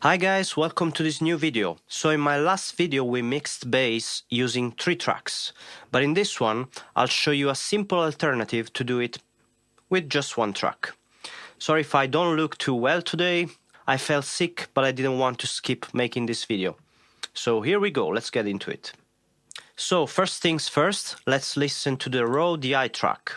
Hi guys, welcome to this new video. So in my last video we mixed bass using 3 tracks, but in this one I'll show you a simple alternative to do it with just 1 track. Sorry if I don't look too well today, I felt sick but I didn't want to skip making this video. So here we go, let's get into it. So first things first, let's listen to the raw DI track.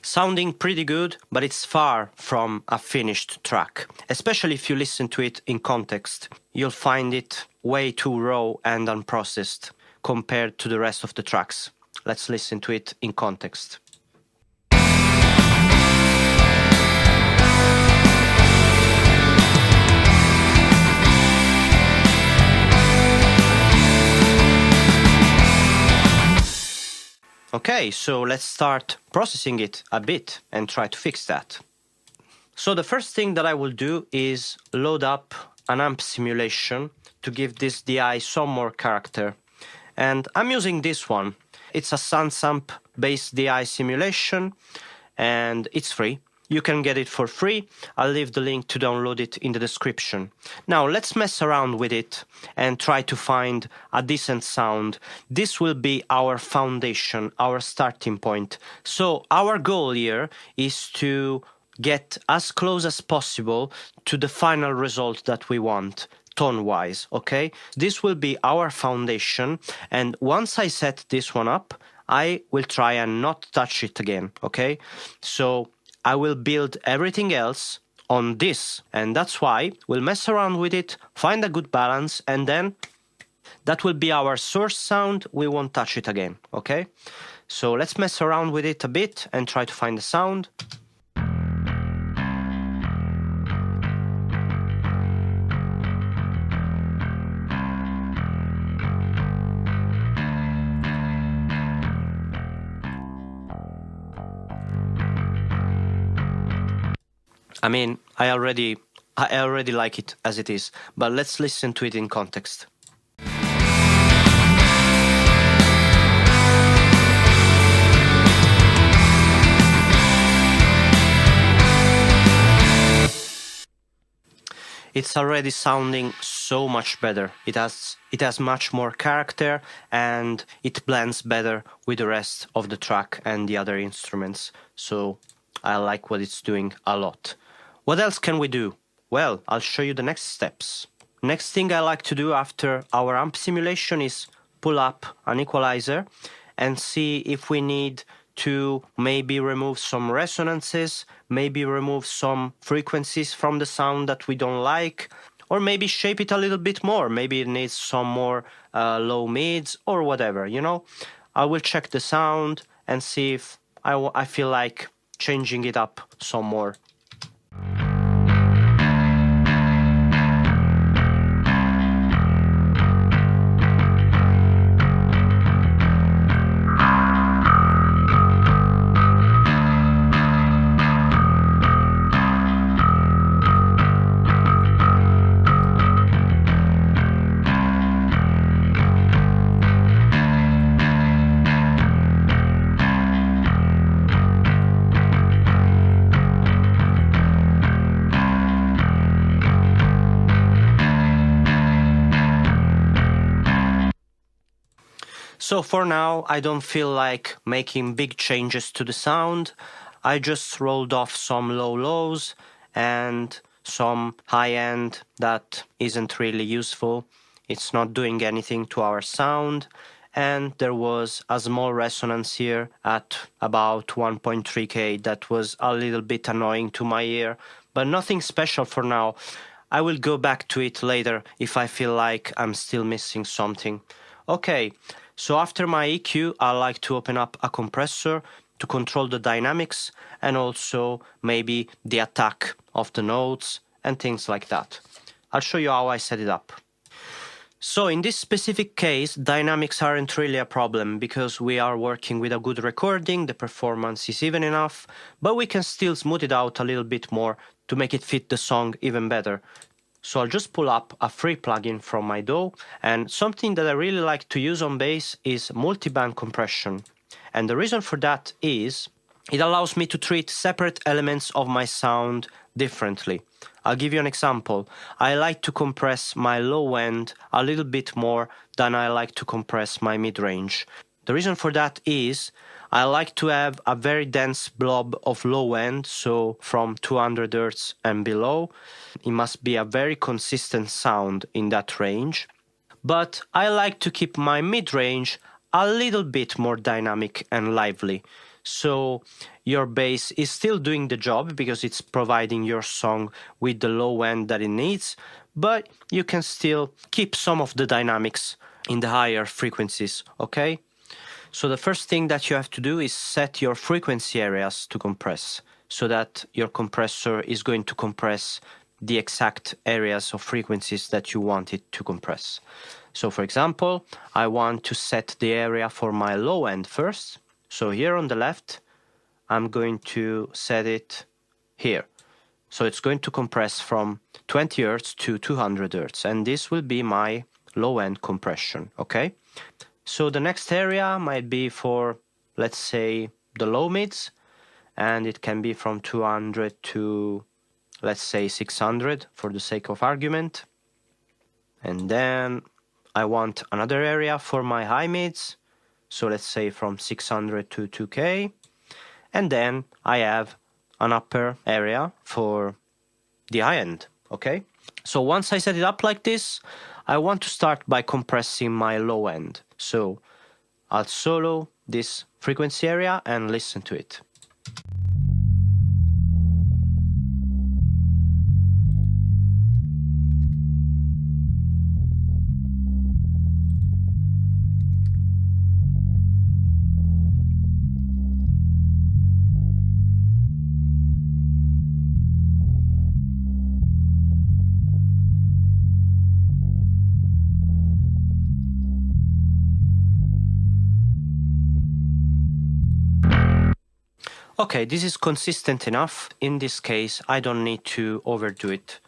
Sounding pretty good, but it's far from a finished track. Especially if you listen to it in context, you'll find it way too raw and unprocessed compared to the rest of the tracks. Let's listen to it in context. Okay, so let's start processing it a bit and try to fix that. So the first thing that I will do is load up an amp simulation to give this DI some more character. And I'm using this one. It's a SansAmp based DI simulation and it's free. You can get it for free. I'll leave the link to download it in the description. Now let's mess around with it and try to find a decent sound. This will be our foundation, our starting point. So our goal here is to get as close as possible to the final result that we want, tone-wise, okay? This will be our foundation, and once I set this one up, I will try and not touch it again, okay? So I will build everything else on this, and that's why we'll mess around with it, find a good balance, and then that will be our source sound. We won't touch it again, okay? So let's mess around with it a bit and try to find the sound. I mean, I already like it as it is, but let's listen to it in context. It's already sounding so much better. It has much more character and it blends better with the rest of the track and the other instruments. So I like what it's doing a lot. What else can we do? Well, I'll show you the next steps. Next thing I like to do after our amp simulation is pull up an equalizer and see if we need to maybe remove some resonances, maybe remove some frequencies from the sound that we don't like, or maybe shape it a little bit more. Maybe it needs some more low mids or whatever, you know? I will check the sound and see if I feel like changing it up some more. So for now, I don't feel like making big changes to the sound. I just rolled off some low lows and some high end that isn't really useful. It's not doing anything to our sound. And there was a small resonance here at about 1.3K that was a little bit annoying to my ear, but nothing special for now. I will go back to it later if I feel like I'm still missing something. Okay. So after my EQ, I like to open up a compressor to control the dynamics and also maybe the attack of the notes and things like that. I'll show you how I set it up. So in this specific case, dynamics aren't really a problem because we are working with a good recording, the performance is even enough, but we can still smooth it out a little bit more to make it fit the song even better. So I'll just pull up a free plugin from my DAW, and something that I really like to use on bass is multiband compression. And the reason for that is it allows me to treat separate elements of my sound differently. I'll give you an example. I like to compress my low end a little bit more than I like to compress my mid-range. The reason for that is I like to have a very dense blob of low end, so from 200 Hz and below. It must be a very consistent sound in that range. But I like to keep my mid-range a little bit more dynamic and lively. So your bass is still doing the job because it's providing your song with the low end that it needs, but you can still keep some of the dynamics in the higher frequencies, okay? So the first thing that you have to do is set your frequency areas to compress so that your compressor is going to compress the exact areas of frequencies that you want it to compress. So for example, I want to set the area for my low end first. So here on the left, I'm going to set it here. So it's going to compress from 20 Hz to 200 Hz, and this will be my low end compression, okay? So the next area might be for, let's say, the low mids, and it can be from 200 to, let's say, 600 for the sake of argument. And then I want another area for my high mids, so let's say from 600 to 2K. And then I have an upper area for the high end, okay? So once I set it up like this, I want to start by compressing my low end. So I'll solo this frequency area and listen to it. Okay, this is consistent enough. In this case, I don't need to overdo it.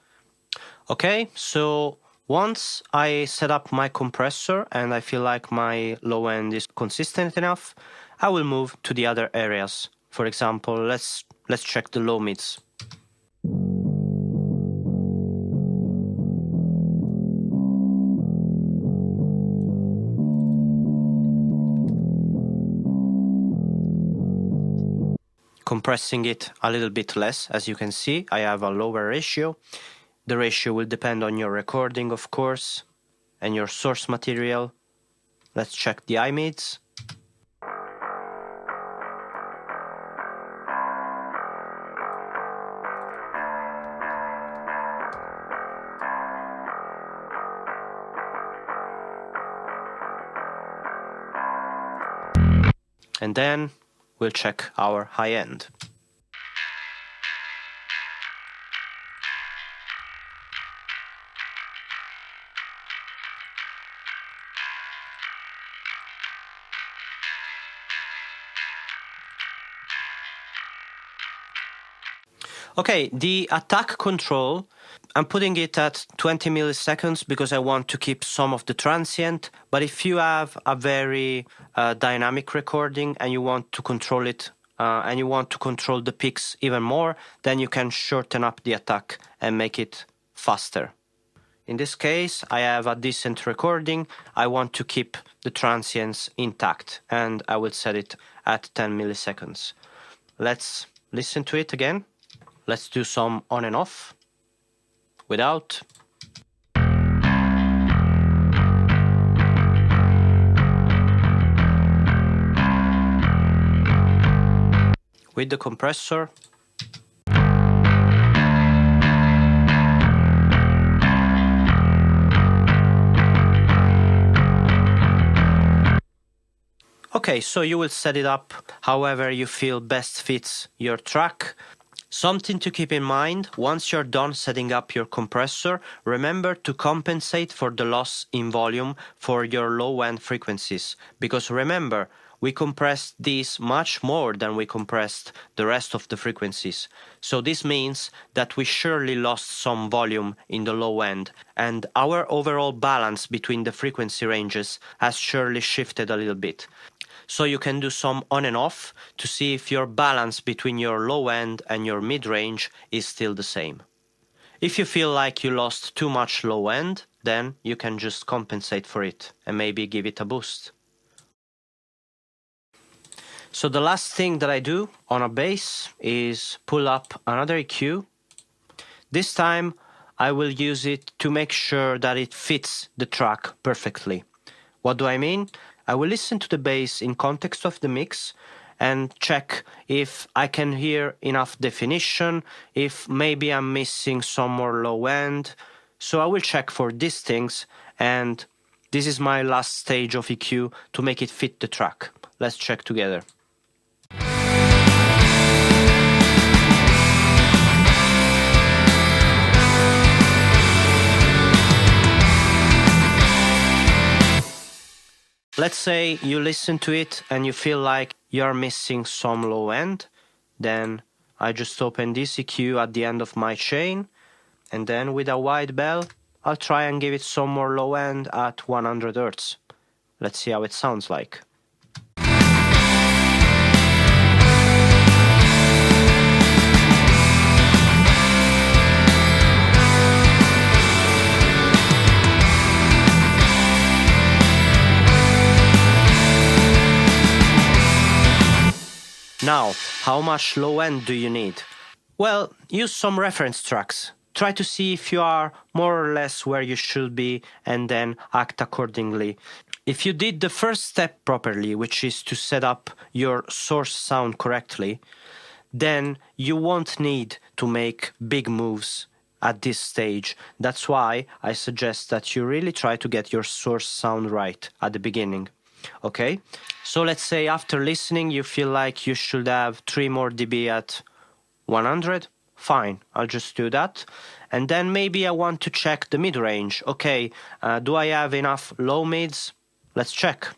Okay, so once I set up my compressor and I feel like my low end is consistent enough, I will move to the other areas. For example, let's check the low mids. Compressing it a little bit less, as you can see, I have a lower ratio. The ratio will depend on your recording, of course, and your source material. Let's check the high mids. And then we'll check our high end. Okay, the attack control, I'm putting it at 20 milliseconds because I want to keep some of the transient, but if you have a very dynamic recording and you want to control it and you want to control the peaks even more, then you can shorten up the attack and make it faster. In this case, I have a decent recording. I want to keep the transients intact, and I will set it at 10 milliseconds. Let's listen to it again. Let's do some on and off, without. With the compressor. Okay, so you will set it up however you feel best fits your track. Something to keep in mind, once you're done setting up your compressor, remember to compensate for the loss in volume for your low-end frequencies. Because remember, we compressed these much more than we compressed the rest of the frequencies. So this means that we surely lost some volume in the low end, and our overall balance between the frequency ranges has surely shifted a little bit. So you can do some on and off to see if your balance between your low end and your mid range is still the same. If you feel like you lost too much low end, then you can just compensate for it and maybe give it a boost. So the last thing that I do on a bass is pull up another EQ. This time I will use it to make sure that it fits the track perfectly. What do I mean? I will listen to the bass in context of the mix and check if I can hear enough definition, if maybe I'm missing some more low end. So I will check for these things, and this is my last stage of EQ to make it fit the track. Let's check together. Let's say you listen to it and you feel like you're missing some low end, then I just open this EQ at the end of my chain, and then with a wide bell, I'll try and give it some more low end at 100 Hz. Let's see how it sounds like. Now, how much low end do you need? Well, use some reference tracks. Try to see if you are more or less where you should be and then act accordingly. If you did the first step properly, which is to set up your source sound correctly, then you won't need to make big moves at this stage. That's why I suggest that you really try to get your source sound right at the beginning. Okay, so let's say after listening you feel like you should have 3 more dB at 100. Fine, I'll just do that. And then maybe I want to check the mid-range. Okay, do I have enough low mids? Let's check.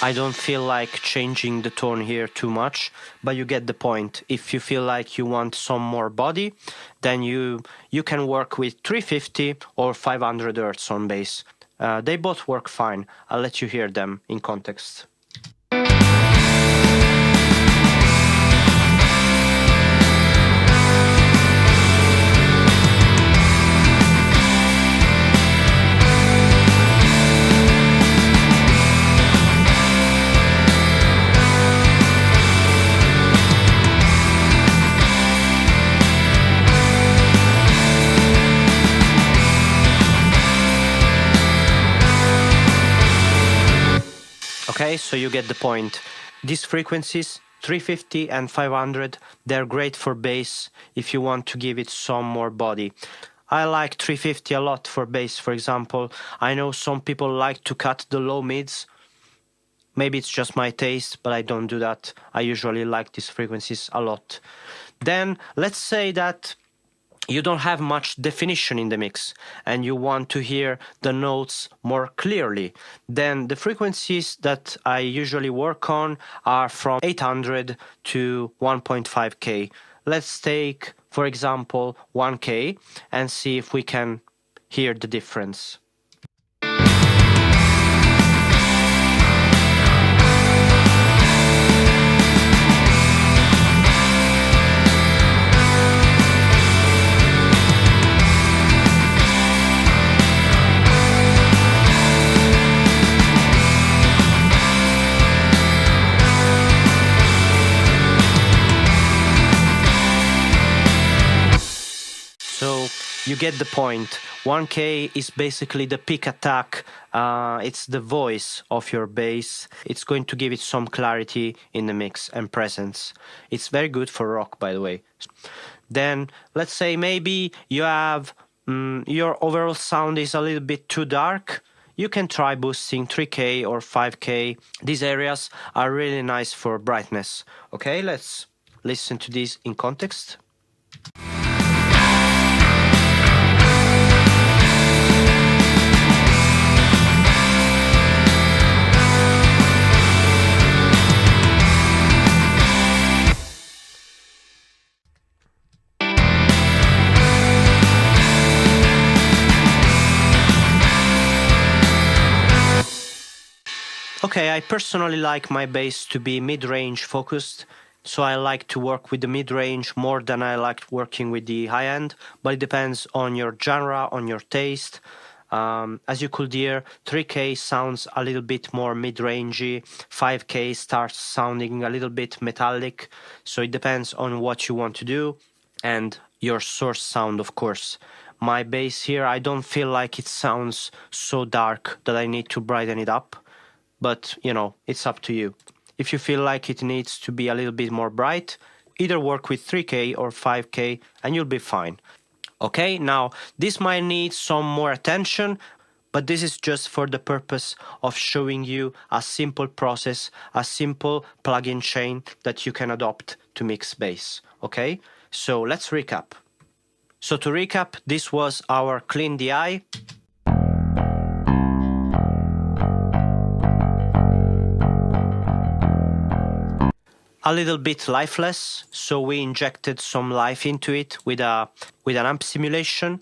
I don't feel like changing the tone here too much, but you get the point. If you feel like you want some more body, then you can work with 350 or 500 Hz on bass. They both work fine. I'll let you hear them in context. Okay, so you get the point. These frequencies, 350 and 500, they're great for bass if you want to give it some more body. I like 350 a lot for bass, for example. I know some people like to cut the low mids. Maybe it's just my taste, but I don't do that. I usually like these frequencies a lot. Then let's say that you don't have much definition in the mix and you want to hear the notes more clearly, then the frequencies that I usually work on are from 800 to 1.5K. Let's take, for example, 1K and see if we can hear the difference. You get the point. 1K is basically the peak attack. It's the voice of your bass. It's going to give it some clarity in the mix and presence. It's very good for rock, by the way. Then let's say maybe you have your overall sound is a little bit too dark. You can try boosting 3K or 5K. These areas are really nice for brightness. Okay, let's listen to this in context. Okay, I personally like my bass to be mid-range focused, so I like to work with the mid-range more than I like working with the high-end, but it depends on your genre, on your taste. As you could hear, 3K sounds a little bit more mid-rangey, 5K starts sounding a little bit metallic, so it depends on what you want to do, and your source sound, of course. My bass here, I don't feel like it sounds so dark that I need to brighten it up. But, you know, it's up to you. If you feel like it needs to be a little bit more bright, either work with 3K or 5K and you'll be fine. Okay, now this might need some more attention, but this is just for the purpose of showing you a simple process, a simple plugin chain that you can adopt to mix bass. Okay, so let's recap. So to recap, this was our clean DI. A little bit lifeless, so we injected some life into it with an amp simulation.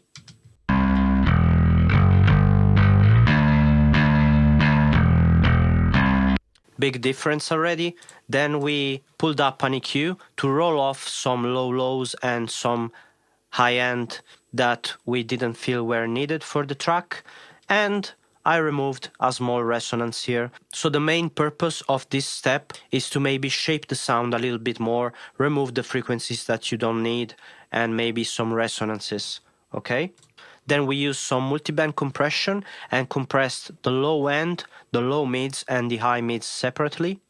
Big difference already. Then we pulled up an EQ to roll off some low lows and some high end that we didn't feel were needed for the track. And I removed a small resonance here. So the main purpose of this step is to maybe shape the sound a little bit more, remove the frequencies that you don't need, and maybe some resonances, okay? Then we use some multiband compression and compressed the low end, the low mids, and the high mids separately.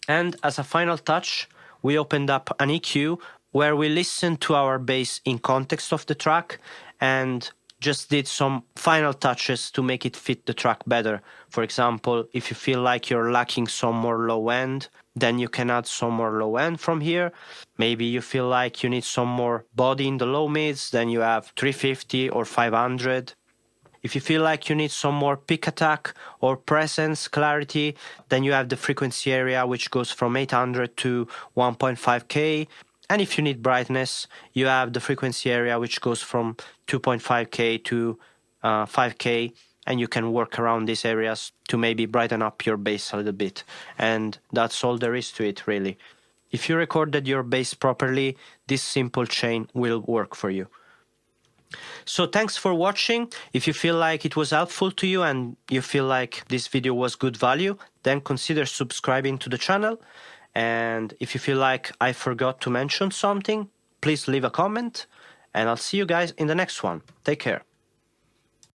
And as a final touch, we opened up an EQ where we listened to our bass in context of the track and just did some final touches to make it fit the track better. For example, if you feel like you're lacking some more low end, then you can add some more low end from here. Maybe you feel like you need some more body in the low mids, then you have 350 or 500. If you feel like you need some more peak attack or presence, clarity, then you have the frequency area which goes from 800 to 1.5K. And if you need brightness, you have the frequency area which goes from 2.5K to 5K, and you can work around these areas to maybe brighten up your bass a little bit. And that's all there is to it, really. If you recorded your bass properly, this simple chain will work for you. So thanks for watching. If you feel like it was helpful to you and you feel like this video was good value, then consider subscribing to the channel. And if you feel like I forgot to mention something, please leave a comment, and I'll see you guys in the next one. Take care.